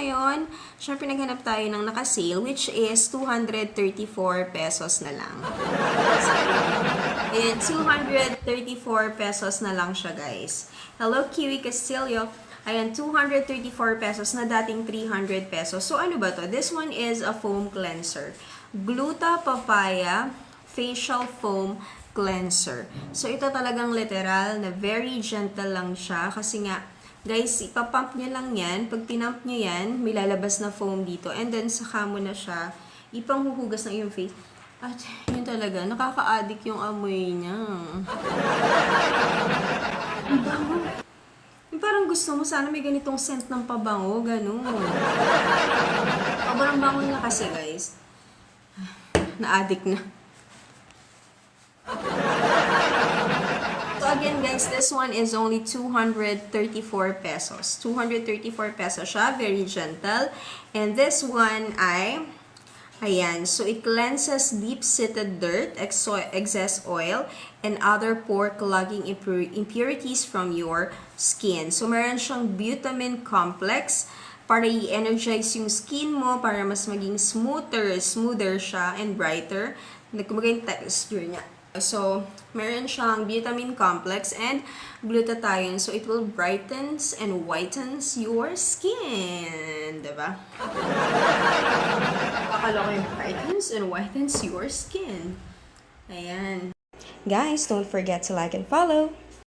ngayon, syempre naghanap tayo ng naka-sale, which is 234 pesos na lang. And 234 pesos na lang siya, guys. Hello, Kiwi Castillo. Ayan, 234 pesos na dating 300 pesos. So, ano ba to? This one is a foam cleanser. Gluta Papaya Facial Foam Cleanser. So, ito talagang literal na very gentle lang siya. Kasi nga, guys, ipapump nyo lang yan. Pag pinump nyo yan, may lalabas na foam dito. And then, saka mo na siya ipanghuhugas ng iyong face. At yun talaga, nakaka-addict yung amoy niya. Parang gusto mo, sana may ganitong scent ng pabango, ganun. Sobrang bango na kasi, guys. Na-addict na. So again, guys, this one is only 234 pesos. 234 pesos siya, very gentle. And this one ay, ayan, so it cleanses deep-seated dirt, excess oil, and other pore-clogging impurities from your skin. So meron siyang vitamin complex para i-energize yung skin mo, para mas maging smoother siya, and brighter. Kumbaga yung texture niya. So, meron siyang vitamin complex and glutathione. So, it will brightens and whitens your skin. Diba? Akala ko yung brightens and whitens your skin. Ayan. Guys, don't forget to like and follow.